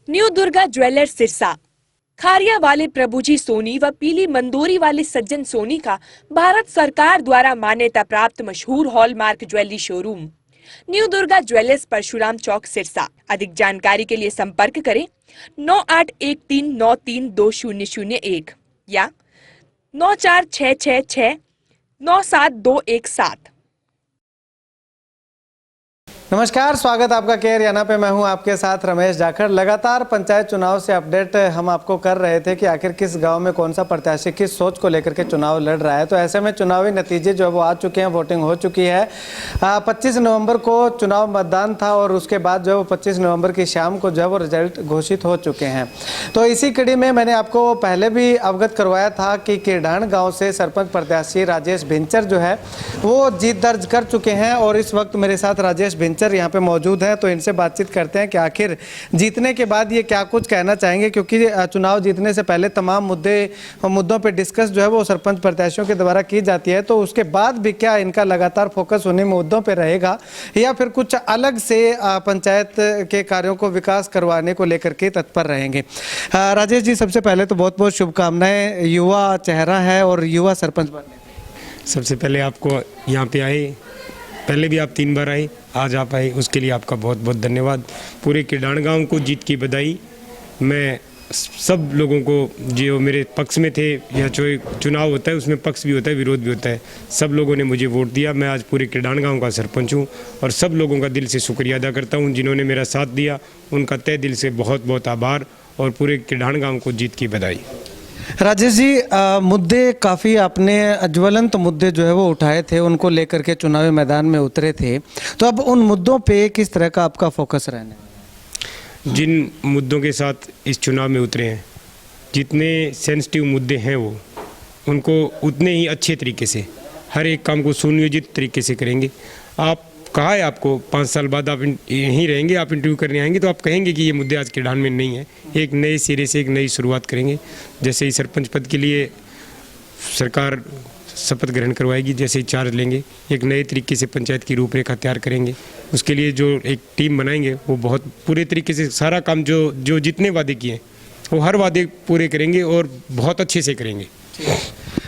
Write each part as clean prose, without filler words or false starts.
New Durga jewellers Sirsa. Khariya वाले प्रभुजी सोनी व पीली मंदोरी वाले सज्जन सोनी का भारत सरकार द्वारा मान्यता प्राप्त मशहूर hallmark jewellery showroom new Durga jewellers Parshuram चौक सिरसा। अधिक जानकारी के लिए संपर्क करें 9813932001 या 9466697217। नमस्कार, स्वागत आपका केयर याना पे। मैं हूं आपके साथ रमेश जाखड़। लगातार पंचायत चुनाव से अपडेट हम आपको कर रहे थे कि आखिर किस गांव में कौन सा प्रत्याशी किस सोच को लेकर के चुनाव लड़ रहा है। तो ऐसे में चुनावी नतीजे जो है वो आ चुके हैं, वोटिंग हो चुकी है। 25 नवंबर को चुनाव मतदान था और उसके बाद जो है वो 25 नवंबर की शाम को जो है वो रिजल्ट घोषित हो चुके हैं। तो इसी कड़ी में मैंने आपको पहले भी अवगत करवाया था कि किरडान गाँव से सरपंच प्रत्याशी राजेश भिंचर जो है वो जीत दर्ज कर चुके हैं और इस वक्त मेरे साथ राजेश भिंचर यहाँ पे मौजूद है। तो इनसे बातचीत करते हैं कि आखिर जीतने के बाद ये क्या कुछ कहना चाहेंगे, क्योंकि चुनाव जीतने से पहले तमाम मुद्दों पे डिस्कस जो है वो सरपंच प्रत्याशियों के द्वारा की जाती है। तो उसके बाद भी क्या इनका लगातार फोकस उन्हीं मुद्दों पे रहेगा या फिर कुछ अलग से पंचायत के कार्यों को विकास करवाने को लेकर के तत्पर रहेंगे। राजेश जी, सबसे पहले तो बहुत बहुत शुभकामनाएं। युवा चेहरा है और युवा सरपंच बनने। सबसे पहले आपको यहाँ पे आए, पहले भी आप 3 बार आए, आज आप आए, उसके लिए आपका बहुत बहुत धन्यवाद। पूरे किरडान गांव को जीत की बधाई। मैं सब लोगों को जो मेरे पक्ष में थे, या जो चुनाव होता है उसमें पक्ष भी होता है, विरोध भी होता है, सब लोगों ने मुझे वोट दिया। मैं आज पूरे किरडान गांव का सरपंच हूँ और सब लोगों का दिल से शुक्रिया अदा करता हूँ जिन्होंने मेरा साथ दिया। उनका तहे दिल से बहुत बहुत आभार और पूरे किरडान गाँव को जीत की बधाई। राजेश जी, मुद्दे काफ़ी आपने ज्वलंत मुद्दे जो है वो उठाए थे, उनको लेकर के चुनावी मैदान में उतरे थे। तो अब उन मुद्दों पे किस तरह का आपका फोकस रहने? जिन मुद्दों के साथ इस चुनाव में उतरे हैं, जितने सेंसिटिव मुद्दे हैं वो उनको उतने ही अच्छे तरीके से, हर एक काम को सुनियोजित तरीके से करेंगे। आप कहा है आपको 5 साल बाद आप यहीं रहेंगे, आप इंटरव्यू करने आएंगे तो आप कहेंगे कि ये मुद्दे आज किरडान में नहीं है। एक नए सिरे से एक नई शुरुआत करेंगे। जैसे ही सरपंच पद के लिए सरकार शपथ ग्रहण करवाएगी, जैसे ही चार्ज लेंगे, एक नए तरीके से पंचायत की रूपरेखा तैयार करेंगे। उसके लिए जो एक टीम बनाएंगे वो बहुत पूरे तरीके से सारा काम जो जितने वादे किए वो हर वादे पूरे करेंगे और बहुत अच्छे से करेंगे।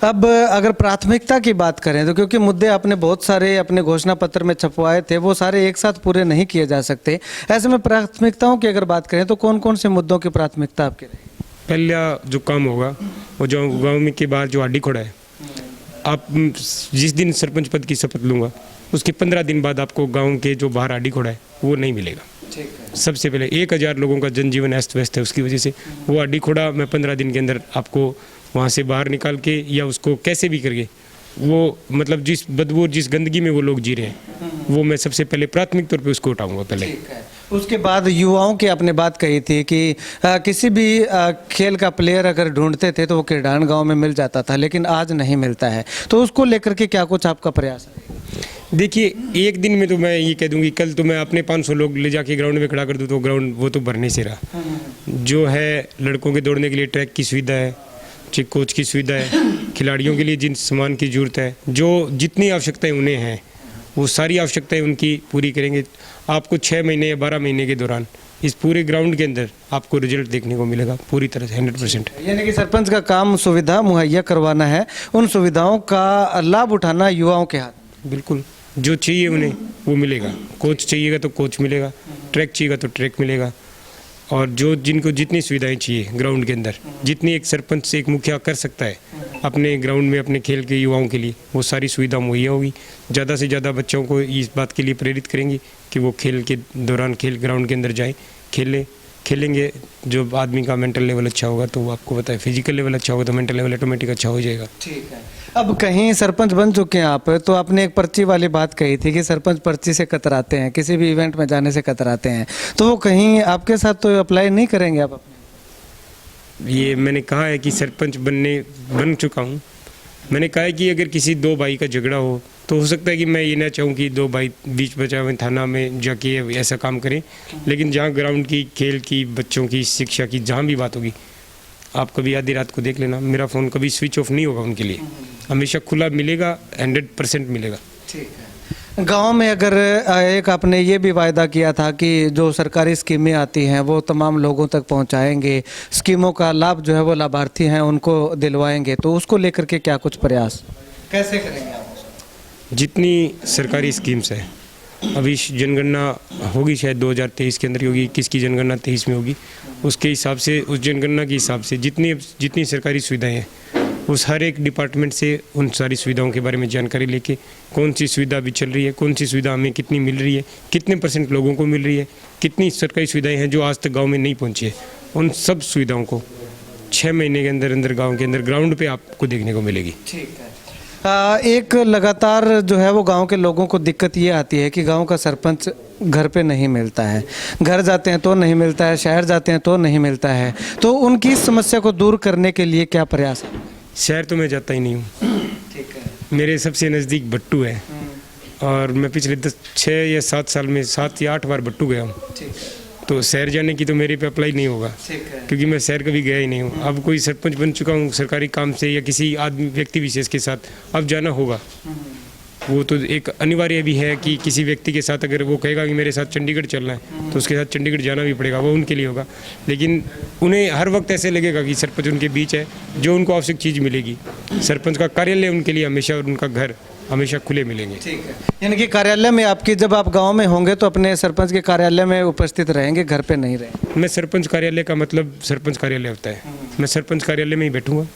अब अगर प्राथमिकता की बात करें तो क्योंकि मुद्दे आपने बहुत सारे अपने घोषणा पत्र में छपवाए थे, वो सारे एक साथ पूरे नहीं किए जा सकते। ऐसे में प्राथमिकताओं की अगर बात करें तो कौन कौन से मुद्दों की प्राथमिकता आपकी रहेगी? पहला जो काम होगा वो जो गाँव में के बाहर जो आडी खोड़ा है, आप जिस दिन सरपंच पद की शपथ लूँगा उसके 15 दिन बाद आपको गाँव के जो बाहर आडी खोड़ा है वो नहीं मिलेगा। सबसे पहले 1000 लोगों का जनजीवन अस्त व्यस्त है, उसकी वजह से वो आडी खोड़ा मैं 15 दिन के अंदर आपको वहाँ से बाहर निकाल के या उसको कैसे भी करके वो मतलब जिस बदबू जिस गंदगी में वो लोग जी रहे हैं वो मैं सबसे पहले प्राथमिक तौर पे उसको उठाऊंगा पहले। उसके बाद युवाओं की आपने बात कही थी कि किसी भी खेल का प्लेयर अगर ढूंढते थे तो वो किरडान गांव में मिल जाता था, लेकिन आज नहीं मिलता है। तो उसको लेकर के क्या कुछ आपका प्रयास है? देखिए, एक दिन में तो मैं ये कह दूंगी, कल तो मैं अपने 500 लोग ले जाके ग्राउंड में खड़ा कर दूँ तो ग्राउंड वो तो भरने से रहा। जो है लड़कों के दौड़ने के लिए ट्रैक की सुविधा है, कोच की सुविधा है, खिलाड़ियों के लिए जिन सामान की ज़रूरत है, जो जितनी आवश्यकताएं उन्हें हैं वो सारी आवश्यकताएं उनकी पूरी करेंगे। आपको 6 महीने या 12 महीने के दौरान इस पूरे ग्राउंड के अंदर आपको रिजल्ट देखने को मिलेगा पूरी तरह से 100%। यानी कि सरपंच का काम सुविधा मुहैया करवाना है, उन सुविधाओं का लाभ उठाना युवाओं के हाथ। बिल्कुल, जो चाहिए उन्हें वो मिलेगा। कोच चाहिएगा तो कोच मिलेगा, ट्रैक चाहिएगा तो ट्रैक मिलेगा, और जो जिनको जितनी सुविधाएं चाहिए ग्राउंड के अंदर, जितनी एक सरपंच से एक मुखिया कर सकता है अपने ग्राउंड में अपने खेल के युवाओं के लिए, वो सारी सुविधा मुहैया होगी। ज़्यादा से ज़्यादा बच्चों को इस बात के लिए प्रेरित करेंगे कि वो खेल के दौरान खेल ग्राउंड के अंदर जाएँ, खेलेंगे। जो आदमी का मेंटल लेवल अच्छा होगा तो वो आपको पता है, फिजिकल लेवल अच्छा होगा तो मेंटल लेवल ऑटोमेटिक अच्छा हो जाएगा। ठीक है। अब कहीं सरपंच बन चुके हैं आप, तो आपने एक पर्ची वाली बात कही थी कि सरपंच पर्ची से कतराते हैं, किसी भी इवेंट में जाने से कतराते हैं, तो वो कहीं आपके साथ तो अप्लाई नहीं करेंगे आप अपने? ये मैंने कहा है कि सरपंच बन चुका हूँ। मैंने कहा है कि अगर किसी 2 भाई का झगड़ा हो तो सकता है कि मैं ये ना चाहूँ कि 2 भाई बीच बचा हुए थाना में जाके ऐसा काम करें, लेकिन जहाँ ग्राउंड की, खेल की, बच्चों की शिक्षा की जहाँ भी बात होगी, आप कभी आधी रात को देख लेना, मेरा फ़ोन कभी स्विच ऑफ नहीं होगा उनके लिए, हमेशा खुला मिलेगा, 100% मिलेगा। ठीक है। गांव में अगर एक आपने ये भी वायदा किया था कि जो सरकारी स्कीमें आती हैं वो तमाम लोगों तक पहुंचाएंगे, स्कीमों का लाभ जो है वो लाभार्थी हैं उनको दिलवाएंगे, तो उसको लेकर के क्या कुछ प्रयास कैसे करेंगे आप? जितनी सरकारी स्कीम्स है, अभी जनगणना होगी शायद 2023 के अंदर होगी, किसकी जनगणना 23 में होगी, उसके हिसाब से, उस जनगणना के हिसाब से जितनी सरकारी सुविधाएं हैं उस हर एक डिपार्टमेंट से उन सारी सुविधाओं के बारे में जानकारी लेके कौन सी सुविधा अभी चल रही है, कौन सी सुविधा हमें कितनी मिल रही है, कितने % लोगों को मिल रही है, कितनी सरकारी सुविधाएं हैं जो आज तक गांव में नहीं पहुंची है, उन सब सुविधाओं को 6 महीने के अंदर अंदर गांव के अंदर ग्राउंड पे आपको देखने को मिलेगी। ठीक है। एक लगातार जो है वो गांव के लोगों को दिक्कत ये आती है कि गांव का सरपंच घर पे नहीं मिलता है, घर जाते हैं तो नहीं मिलता है, शहर जाते हैं तो नहीं मिलता है, तो उनकी इस समस्या को दूर करने के लिए क्या प्रयास है? शहर तो मैं जाता ही नहीं हूँ। ठीक है। मेरे सबसे नज़दीक भट्टू है और मैं पिछले 6 या 7 साल में 7 या 8 बार भट्टू गया हूँ। ठीक है। तो शहर जाने की तो मेरे पे अप्लाई नहीं होगा, ठीक है। क्योंकि मैं शहर कभी गया ही नहीं हूँ। अब कोई सरपंच बन चुका हूँ सरकारी काम से या किसी आदमी व्यक्ति विशेष के साथ, अब जाना होगा। वो तो एक अनिवार्य भी है कि किसी व्यक्ति के साथ अगर वो कहेगा कि मेरे साथ चंडीगढ़ चलना है तो उसके साथ चंडीगढ़ जाना भी पड़ेगा, वो उनके लिए होगा। लेकिन उन्हें हर वक्त ऐसे लगेगा कि सरपंच उनके बीच है, जो उनको आवश्यक चीज़ मिलेगी। सरपंच का कार्यालय उनके लिए हमेशा और उनका घर हमेशा खुले मिलेंगे। ठीक है। यानी कि कार्यालय में आपकी, जब आप गांव में होंगे तो अपने सरपंच के कार्यालय में उपस्थित रहेंगे, घर पे नहीं रहेंगे? मैं सरपंच कार्यालय का मतलब सरपंच कार्यालय होता है, मैं सरपंच कार्यालय में ही बैठूंगा।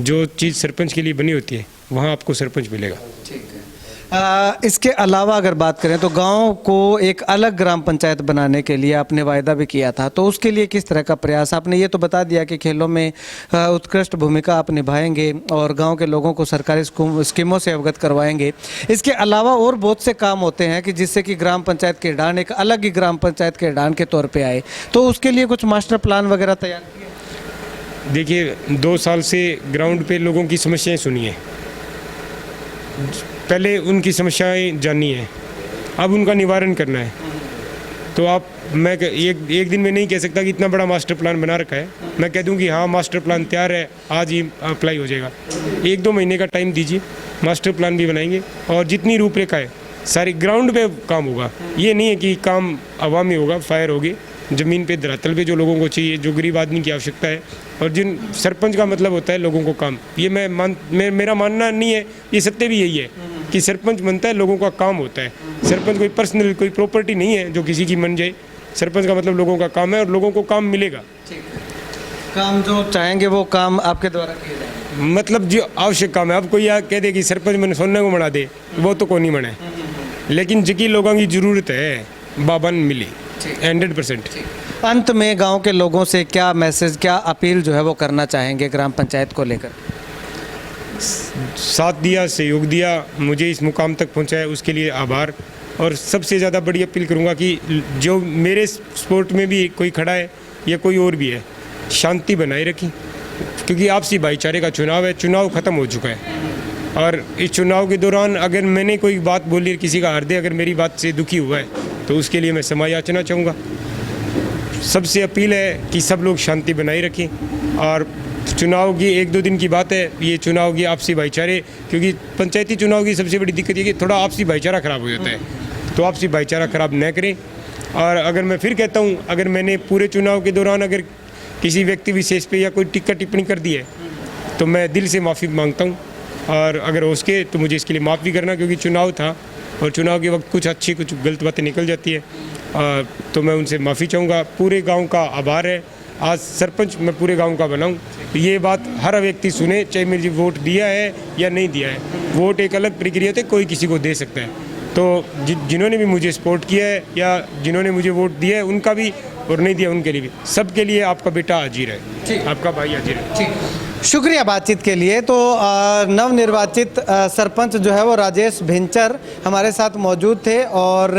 जो चीज़ सरपंच के लिए बनी होती है वहाँ आपको सरपंच मिलेगा। ठीक है। इसके अलावा अगर बात करें तो गांव को एक अलग ग्राम पंचायत बनाने के लिए आपने वायदा भी किया था, तो उसके लिए किस तरह का प्रयास? आपने ये तो बता दिया कि खेलों में उत्कृष्ट भूमिका आप निभाएंगे और गांव के लोगों को सरकारी स्कीमों से अवगत करवाएंगे। इसके अलावा और बहुत से काम होते हैं कि जिससे कि ग्राम पंचायत के ढांच एक अलग ही ग्राम पंचायत के ढांच के तौर पर आए, तो उसके लिए कुछ मास्टर प्लान वगैरह तैयार किए? देखिए, 2 साल से ग्राउंड पे लोगों की समस्याएं सुनी है, पहले उनकी समस्याएं जाननी है, अब उनका निवारण करना है। तो आप, मैं एक दिन में नहीं कह सकता कि इतना बड़ा मास्टर प्लान बना रखा है। मैं कह दूं कि हाँ मास्टर प्लान तैयार है, आज ही अप्लाई हो जाएगा। 1-2 महीने का टाइम दीजिए, मास्टर प्लान भी बनाएंगे और जितनी रूपरेखा है सारी ग्राउंड पे काम होगा। ये नहीं है कि काम हवा में होगा, फायर होगी, ज़मीन पे धरातल पे जो लोगों को चाहिए, जो गरीब आदमी की आवश्यकता है। और जिन सरपंच का मतलब होता है लोगों को काम, ये मेरा मानना नहीं है, ये सत्य भी यही है कि सरपंच बनता है लोगों का काम होता है। सरपंच कोई पर्सनल कोई प्रॉपर्टी नहीं है जो किसी की बन जाए। सरपंच का मतलब लोगों का काम है और लोगों को काम मिलेगा। काम जो चाहेंगे वो काम आपके द्वारा किए जाएंगे, मतलब जो आवश्यक काम है। अब कोई कह दे कि सरपंच मैंने सोने को बना दे, वो तो कोई नहीं बने, लेकिन जिकी लोगों की ज़रूरत है बाबन मिली 100%। अंत में गांव के लोगों से क्या मैसेज, क्या अपील जो है वो करना चाहेंगे ग्राम पंचायत को लेकर? साथ दिया, सहयोग दिया, मुझे इस मुकाम तक पहुंचाया, उसके लिए आभार। और सबसे ज़्यादा बड़ी अपील करूंगा कि जो मेरे स्पोर्ट में भी कोई खड़ा है या कोई और भी है, शांति बनाए रखें, क्योंकि आपसी भाईचारे का चुनाव है। चुनाव ख़त्म हो चुका है और इस चुनाव के दौरान अगर मैंने कोई बात बोली, किसी का हृदय अगर मेरी बात से दुखी हुआ है तो उसके लिए मैं क्षमा याचना चाहूँगा। सबसे अपील है कि सब लोग शांति बनाए रखें। और चुनाव की 1-2 दिन की बात है, ये चुनाव की आपसी भाईचारे, क्योंकि पंचायती चुनाव की सबसे बड़ी दिक्कत ये कि थोड़ा आपसी भाईचारा ख़राब हो जाता है, तो आपसी भाईचारा ख़राब न करें। और अगर मैं फिर कहता हूँ, अगर मैंने पूरे चुनाव के दौरान अगर किसी व्यक्ति विशेष पे या कोई टिक्का टिप्पणी कर दी है तो मैं दिल से माफ़ी मांगता हूँ। और अगर हो सके तो मुझे इसके लिए माफ़ भी करना, क्योंकि चुनाव था और चुनाव के वक्त कुछ अच्छी कुछ गलत बातें निकल जाती है, तो मैं उनसे माफ़ी चाहूँगा। पूरे गांव का आभार है, आज सरपंच मैं पूरे गांव का बनाऊँ, ये बात हर व्यक्ति सुने, चाहे मुझे वोट दिया है या नहीं दिया है। वोट एक अलग प्रक्रिया होती है, कोई किसी को दे सकता है। तो जिन्होंने भी मुझे सपोर्ट किया है या जिन्होंने मुझे वोट दिया है उनका भी, और नहीं दिया उनके लिए भी, सबके लिए आपका बेटा हाजिर है, आपका भाई हाजिर है। शुक्रिया बातचीत के लिए। तो नवनिर्वाचित सरपंच जो है वो राजेश भिंचर हमारे साथ मौजूद थे और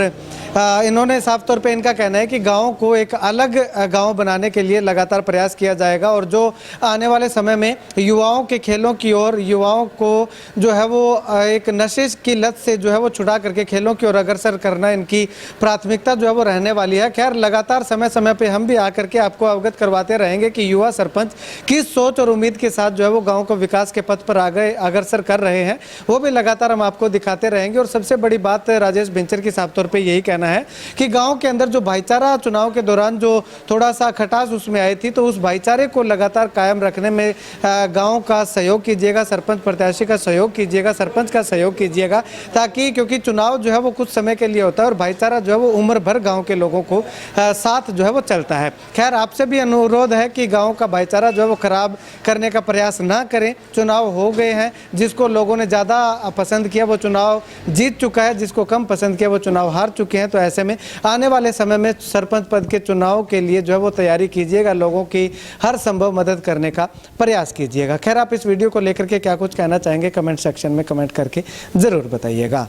इन्होंने साफ तौर पे इनका कहना है कि गाँव को एक अलग गाँव बनाने के लिए लगातार प्रयास किया जाएगा और जो आने वाले समय में युवाओं के खेलों की ओर, युवाओं को जो है वो एक नशे की लत से जो है वो छुड़ा करके खेलों की ओर अग्रसर करना इनकी प्राथमिकता जो है वो रहने वाली है। खैर लगातार समय समय पे हम भी आकर के आपको अवगत करवाते रहेंगे कि युवा सरपंच किस सोच और उम्मीद के साथ जो है वो गाँव को विकास के पथ पर आगे अग्रसर कर रहे हैं, वो भी लगातार हम आपको दिखाते रहेंगे। और सबसे बड़ी बात राजेश बेंचर की साफ तौर पर यही कहना है कि गाँव के अंदर जो भाईचारा चुनाव के दौरान जो थोड़ा सा खटास उसमें आई थी, तो उस भाईचारे को लगातार कायम रखने में गांव का सहयोग कीजिएगा, सरपंच प्रत्याशी का सहयोग कीजिएगा, सरपंच का सहयोग कीजिएगा, ताकि क्योंकि चुनाव जो है वो कुछ समय के लिए होता है और भाईचारा जो है वो उम्र भर गांव के लोगों को साथ जो है वो चलता है। खैर आपसे भी अनुरोध है कि गांव का भाईचारा जो है वो खराब करने का प्रयास ना करें। चुनाव हो गए हैं, जिसको लोगों ने ज़्यादा पसंद किया वो चुनाव जीत चुका है, जिसको कम पसंद किया वो चुनाव हार चुके हैं। तो ऐसे में आने वाले समय में सरपंच पद के चुनाव के लिए जो है वो तैयारी कीजिएगा, लोगों की हर संभव मदद करने का प्रयास कीजिएगा। खैर आप इस वीडियो को लेकर के क्या कुछ कहना चाहेंगे, कमेंट सेक्शन में कमेंट करके ज़रूर बताइएगा।